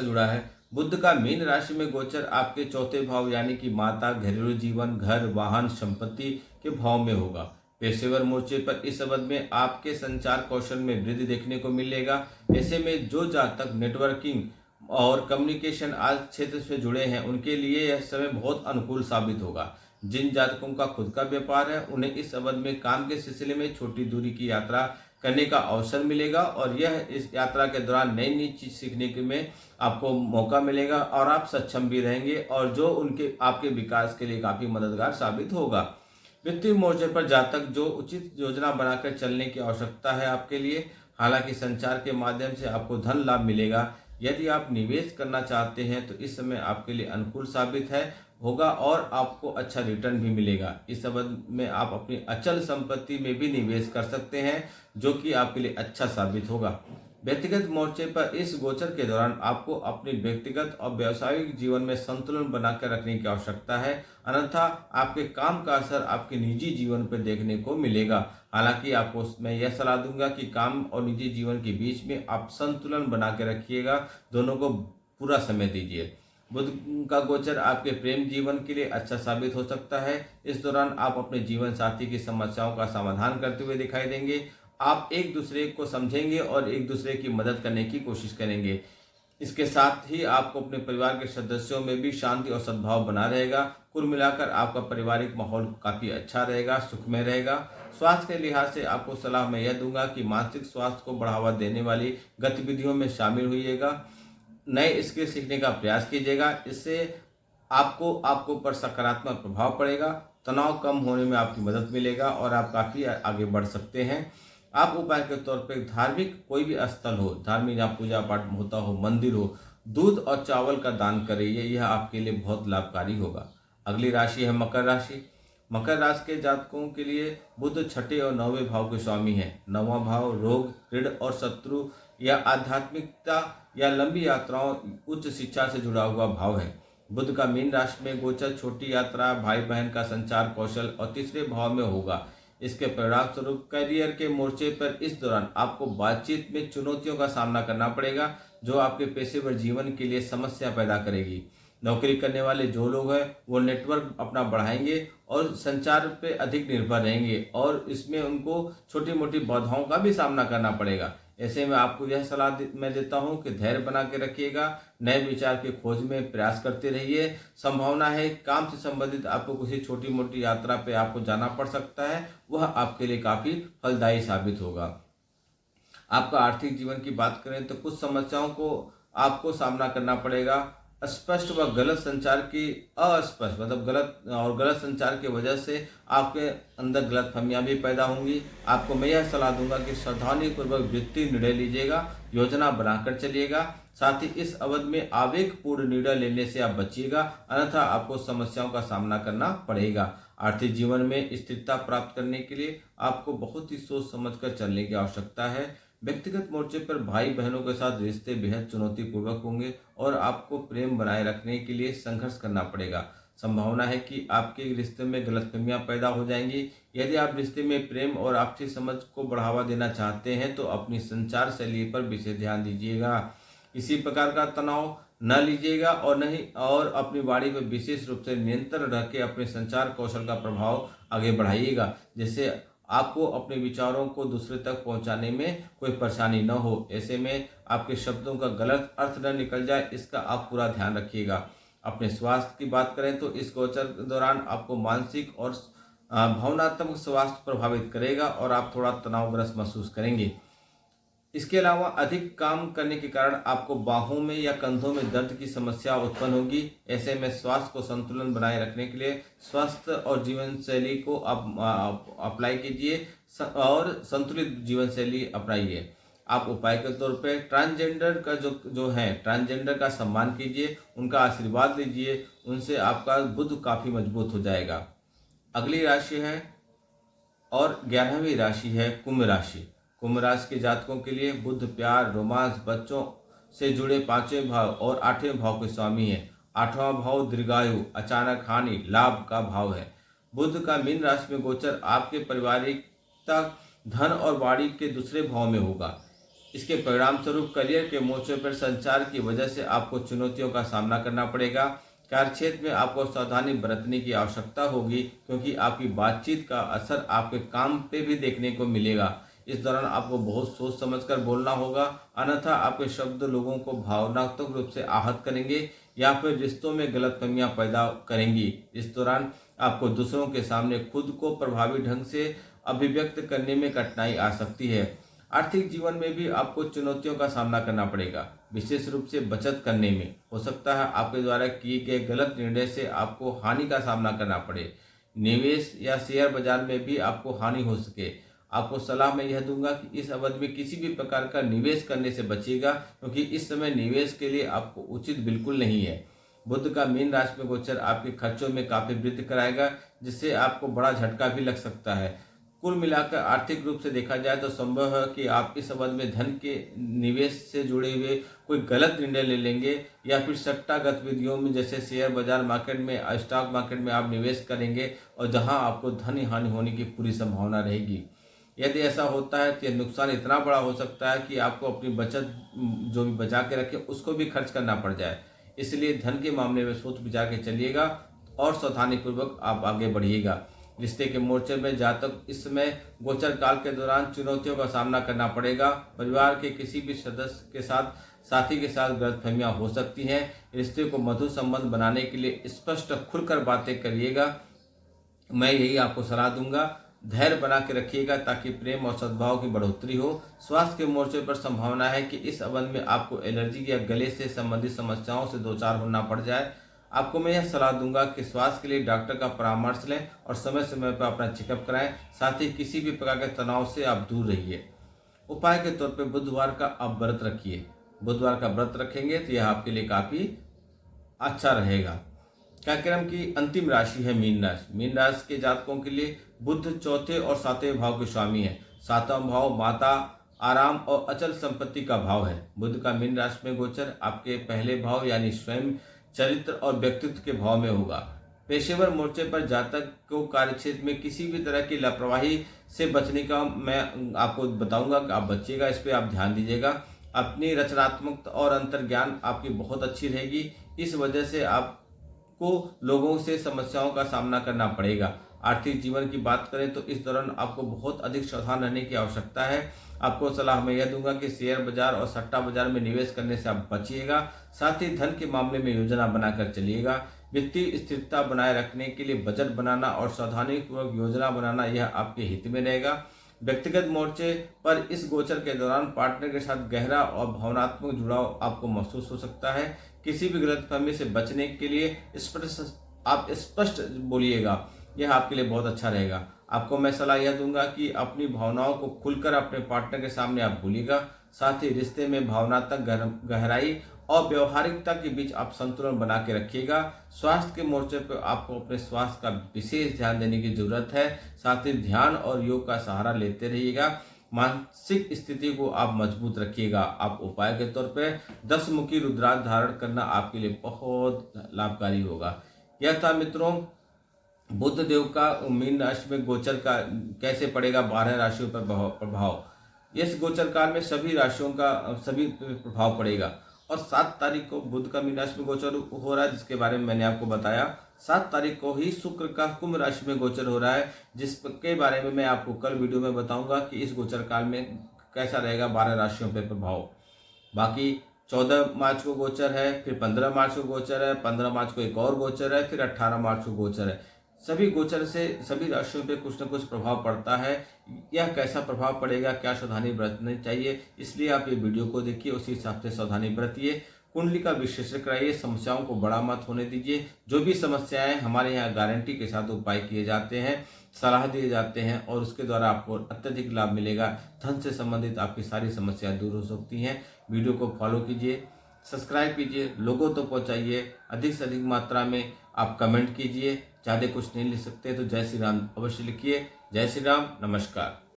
[SPEAKER 1] जुड़ा है। बुध का मीन राशि में गोचर आपके चौथे भाव यानी कि माता, घरेलू जीवन, घर, वाहन, संपत्ति के भाव में होगा। पेशेवर मोर्चे पर इस अवधि में आपके संचार कौशल में वृद्धि देखने को मिलेगा। ऐसे में जो जातक नेटवर्किंग और कम्युनिकेशन आज क्षेत्र से जुड़े हैं उनके लिए यह समय बहुत अनुकूल साबित होगा। जिन जातकों का खुद का व्यापार है उन्हें इस अवधि में काम के सिलसिले में छोटी दूरी की यात्रा करने का अवसर मिलेगा और यह इस यात्रा के दौरान नई नई चीज सीखने के में आपको मौका मिलेगा और आप सक्षम भी रहेंगे और जो उनके आपके विकास के लिए काफी मददगार साबित होगा। वित्तीय मोर्चे पर जातक जो उचित योजना बनाकर चलने की आवश्यकता है आपके लिए। हालांकि संचार के माध्यम से आपको धन लाभ मिलेगा। यदि आप निवेश करना चाहते हैं तो इस समय आपके लिए अनुकूल साबित होगा और आपको अच्छा रिटर्न भी मिलेगा। इस अवधि में आप अपनी अचल संपत्ति में भी निवेश कर सकते हैं जो कि आपके लिए अच्छा साबित होगा। व्यक्तिगत मोर्चे पर इस गोचर के दौरान आपको अपने व्यक्तिगत और व्यावसायिक जीवन में संतुलन बनाकर रखने की आवश्यकता है, अन्यथा आपके काम का असर आपके निजी जीवन पर देखने को मिलेगा। हालांकि आपको मैं यह सलाह दूंगा कि काम और निजी जीवन के बीच में आप संतुलन बना के रखिएगा, दोनों को पूरा समय दीजिए। बुध का गोचर आपके प्रेम जीवन के लिए अच्छा साबित हो सकता है। इस दौरान आप अपने जीवन साथी की समस्याओं का समाधान करते हुए दिखाई देंगे। आप एक दूसरे को समझेंगे और एक दूसरे की मदद करने की कोशिश करेंगे। इसके साथ ही आपको अपने परिवार के सदस्यों में भी शांति और सद्भाव बना रहेगा। कुल मिलाकर आपका पारिवारिक माहौल काफी अच्छा रहेगा, सुखमय रहेगा। स्वास्थ्य के लिहाज से आपको सलाह मैं यह दूंगा कि मानसिक स्वास्थ्य को बढ़ावा देने वाली गतिविधियों में शामिल होइएगा, नए स्किल सीखने का प्रयास कीजिएगा। इससे आपको पर सकारात्मक प्रभाव पड़ेगा, तनाव कम होने में आपकी मदद मिलेगा और आप काफी आगे बढ़ सकते हैं। आप उपाय के तौर पर धार्मिक कोई भी स्थल हो, धार्मिक जहाँ पूजा पाठ होता हो, मंदिर हो, दूध और चावल का दान करिए, यह आपके लिए बहुत लाभकारी होगा। अगली राशि है मकर राशि। मकर राशि के जातकों के लिए बुध छठे और 9वें भाव के स्वामी है। 9वां भाव रोग, ऋण और शत्रु या आध्यात्मिकता या लंबी यात्राओं, उच्च शिक्षा से जुड़ा हुआ भाव है। बुध का मीन राशि में गोचर छोटी यात्रा, भाई बहन का संचार कौशल और तीसरे भाव में होगा। इसके परिणाम स्वरूप करियर के मोर्चे पर इस दौरान आपको बातचीत में चुनौतियों का सामना करना पड़ेगा जो आपके पेशेवर जीवन के लिए समस्या पैदा करेगी। नौकरी करने वाले जो लोग हैं वो नेटवर्क अपना बढ़ाएंगे और संचार पे अधिक निर्भर रहेंगे और इसमें उनको छोटी मोटी बाधाओं का भी सामना करना पड़ेगा। ऐसे में आपको यह सलाह मैं देता हूं कि धैर्य बना के रखिएगा, नए विचार की खोज में प्रयास करते रहिए। संभावना है काम से संबंधित आपको किसी छोटी मोटी यात्रा पे आपको जाना पड़ सकता है, वह आपके लिए काफी फलदायी साबित होगा। आपका आर्थिक जीवन की बात करें तो कुछ समस्याओं को आपको सामना करना पड़ेगा। स्पष्ट व गलत संचार की अस्पष्ट मतलब गलत संचार की वजह से आपके अंदर गलतफहमियां भी पैदा होंगी। आपको मैं यह सलाह दूंगा कि सावधानीपूर्वक वित्तीय निर्णय लीजिएगा, योजना बनाकर चलिएगा। साथ ही इस अवधि में आवेगपूर्ण निर्णय लेने से आप बचिएगा, अन्यथा आपको समस्याओं का सामना करना पड़ेगा। आर्थिक जीवन में स्थिरता प्राप्त करने के लिए आपको बहुत ही सोच समझकर चलने की आवश्यकता है। व्यक्तिगत मोर्चे पर भाई बहनों के साथ रिश्ते बेहद चुनौतीपूर्वक होंगे और आपको प्रेम बनाए रखने के लिए संघर्ष करना पड़ेगा। संभावना है कि आपके रिश्ते में गलतफहमियां पैदा हो जाएंगी। यदि आप रिश्ते में प्रेम और आपसी समझ को बढ़ावा देना चाहते हैं तो अपनी संचार शैली पर विशेष ध्यान दीजिएगा। किसी प्रकार का तनाव न लीजिएगा और अपनी वाणी पर विशेष रूप से नियंत्रण रख के अपने संचार कौशल का प्रभाव आगे बढ़ाइएगा, जिससे आपको अपने विचारों को दूसरे तक पहुंचाने में कोई परेशानी न हो। ऐसे में आपके शब्दों का गलत अर्थ न निकल जाए, इसका आप पूरा ध्यान रखिएगा। अपने स्वास्थ्य की बात करें तो इस गोचर के दौरान आपको मानसिक और भावनात्मक स्वास्थ्य प्रभावित करेगा और आप थोड़ा तनावग्रस्त महसूस करेंगे। इसके अलावा अधिक काम करने के कारण आपको बाहों में या कंधों में दर्द की समस्या उत्पन्न होगी। ऐसे में स्वास्थ्य को संतुलन बनाए रखने के लिए स्वास्थ्य और जीवन शैली को आप अप्लाई कीजिए और संतुलित जीवन शैली अपनाइए। आप उपाय के तौर पे ट्रांसजेंडर का जो है ट्रांसजेंडर का सम्मान कीजिए, उनका आशीर्वाद लीजिए, उनसे आपका बुद्ध काफ़ी मजबूत हो जाएगा। अगली राशि है और 11वीं राशि है कुंभ राशि। कुंभ राशि के जातकों के लिए बुध प्यार, रोमांस, बच्चों से जुड़े 5वें भाव और 8वें भाव के स्वामी है। 8वां भाव दीर्घायु, अचानक हानि, लाभ का भाव है। बुध का मीन राशि में गोचर आपके पारिवारिकता, धन और वाणी के दूसरे भाव में होगा। इसके परिणाम स्वरूप करियर के मोर्चे पर संचार की वजह से आपको चुनौतियों का सामना करना पड़ेगा। कार्यक्षेत्र में आपको सावधानी बरतने की आवश्यकता होगी, क्योंकि आपकी बातचीत का असर आपके काम पे भी देखने को मिलेगा। इस दौरान आपको बहुत सोच समझकर बोलना होगा, अन्यथा आपके शब्द लोगों को भावनात्मक रूप से आहत करेंगे या फिर रिश्तों में गलतफहमियां पैदा करेंगी। इस दौरान आपको दूसरों के सामने खुद को प्रभावी ढंग से अभिव्यक्त करने में कठिनाई आ सकती है। आर्थिक जीवन में भी आपको चुनौतियों का सामना करना पड़ेगा, विशेष रूप से बचत करने में। हो सकता है आपके द्वारा किए गए गलत निर्णय से आपको हानि का सामना करना पड़े। निवेश या शेयर बाजार में भी आपको हानि हो सके। आपको सलाह मैं यह दूंगा कि इस अवधि में किसी भी प्रकार का निवेश करने से बचिएगा, क्योंकि इस समय निवेश के लिए आपको उचित बिल्कुल नहीं है। बुध का मीन राशि में गोचर आपके खर्चों में काफी वृद्धि कराएगा, जिससे आपको बड़ा झटका भी लग सकता है। कुल मिलाकर आर्थिक रूप से देखा जाए तो संभव है कि आप इस अवधि में धन के निवेश से जुड़े हुए कोई गलत निर्णय ले लेंगे या फिर सट्टा गतिविधियों में जैसे शेयर बाजार मार्केट में, स्टॉक मार्केट में आप निवेश करेंगे और जहां आपको धन हानि होने की पूरी संभावना रहेगी। यदि ऐसा होता है तो यह नुकसान इतना बड़ा हो सकता है कि आपको अपनी बचत जो भी बचा के रखे उसको भी खर्च करना पड़ जाए। इसलिए धन के मामले में सोच विचार के चलिएगा और सावधानीपूर्वक आप आगे बढ़िएगा। रिश्ते के मोर्चे में जातक इस समय गोचर काल के दौरान चुनौतियों का सामना करना पड़ेगा। परिवार के किसी भी सदस्य के साथी के साथ गलतफहमियां हो सकती हैं। रिश्ते को मधुर संबंध बनाने के लिए स्पष्ट खुलकर बातें करिएगा। मैं यही आपको सलाह दूंगा। धैर्य बना के रखिएगा ताकि प्रेम और सद्भाव की बढ़ोतरी हो। स्वास्थ्य के मोर्चे पर संभावना है कि इस अवधि में आपको एलर्जी या गले से संबंधित समस्याओं से दो चार होना पड़ जाए। आपको मैं यह सलाह दूंगा कि स्वास्थ्य के लिए डॉक्टर का परामर्श लें और समय समय पर अपना चेकअप कराएं। साथ ही किसी भी प्रकार के तनाव से आप दूर रहिए। उपाय के तौर पर बुधवार का आप व्रत रखिए। बुधवार का व्रत रखेंगे तो यह आपके लिए काफी अच्छा रहेगा। कार्यक्रम की अंतिम राशि है मीन राशि। मीन राशि के जातकों के लिए बुध चौथे और 7वें भाव के स्वामी है। 7वां भाव माता, आराम और अचल संपत्ति का भाव है। बुध का मीन राशि में गोचर आपके पहले भाव यानी स्वयं, चरित्र और व्यक्तित्व के भाव में होगा। पेशेवर मोर्चे पर जातक को कार्यक्षेत्र में किसी भी तरह की लापरवाही से बचने का मैं आपको बताऊंगा कि आप बचिएगा, इस पर आप ध्यान दीजिएगा। अपनी रचनात्मकता और अंतर्ज्ञान आपकी बहुत अच्छी रहेगी। इस वजह से आपको लोगों से समस्याओं का सामना करना पड़ेगा। आर्थिक जीवन की बात करें तो इस दौरान आपको बहुत अधिक सावधान रहने की आवश्यकता है। आपको सलाह मैं यह दूंगा कि शेयर बाजार और सट्टा बाजार में निवेश करने से आप बचिएगा। साथ ही धन के मामले में योजना बनाकर चलिएगा। वित्तीय स्थिरता बनाए रखने के लिए बजट बनाना और सावधानीपूर्वक योजना बनाना यह आपके हित में रहेगा। व्यक्तिगत मोर्चे पर इस गोचर के दौरान पार्टनर के साथ गहरा और भावनात्मक जुड़ाव आपको महसूस हो सकता है। किसी भी गलतफहमी से बचने के लिए आप स्पष्ट बोलिएगा, यह आपके लिए बहुत अच्छा रहेगा। आपको मैं सलाह यह दूंगा कि अपनी भावनाओं को खुलकर अपने पार्टनर के सामने आप बोलिएगा। साथ ही रिश्ते में भावनात्मक गहराई और व्यवहारिकता के बीच आप संतुलन बना के रखिएगा। स्वास्थ्य के मोर्चे पर आपको अपने स्वास्थ्य का विशेष ध्यान देने की जरूरत है। साथ ही ध्यान और योग का सहारा लेते रहिएगा। मानसिक स्थिति को आप मजबूत रखिएगा। आप उपाय के तौर पे 10 मुखी रुद्राक्ष धारण करना आपके लिए बहुत लाभकारी होगा। यह था मित्रों बुध देव का मीन राशि में गोचर का कैसे पड़ेगा 12 राशियों पर प्रभाव। इस गोचर काल में सभी राशियों का सभी प्रभाव पड़ेगा। और 7 तारीख को बुध का मीन राशि में गोचर हो रहा है, जिसके बारे में मैंने आपको बताया। 7 तारीख को ही शुक्र का कुंभ राशि में गोचर हो रहा है, जिसके बारे में मैं आपको कल वीडियो में बताऊंगा कि इस गोचर काल में कैसा रहेगा 12 राशियों पर प्रभाव। बाकी 14 मार्च को गोचर है, फिर 15 मार्च को गोचर है, 15 मार्च को एक और गोचर है, फिर 18 मार्च को गोचर है। सभी गोचर से सभी राशियों पे कुछ न कुछ प्रभाव पड़ता है। यह कैसा प्रभाव पड़ेगा, क्या सावधानी बरतनी चाहिए, इसलिए आप ये वीडियो को देखिए, उसी हिसाब से सावधानी बरतिए। कुंडली का विश्लेषण कराइए, समस्याओं को बड़ा मत होने दीजिए। जो भी समस्याएं हमारे यहाँ गारंटी के साथ उपाय किए जाते हैं, सलाह दिए जाते हैं और उसके द्वारा आपको अत्यधिक लाभ मिलेगा। धन से संबंधित आपकी सारी समस्याएं दूर हो सकती हैं। वीडियो को फॉलो कीजिए, सब्सक्राइब कीजिए, लोगों तो पहुंचाइए, अधिक से अधिक मात्रा में आप कमेंट कीजिए। ज़्यादा कुछ नहीं लिख सकते तो जय श्री राम अवश्य लिखिए। जय श्री राम, नमस्कार।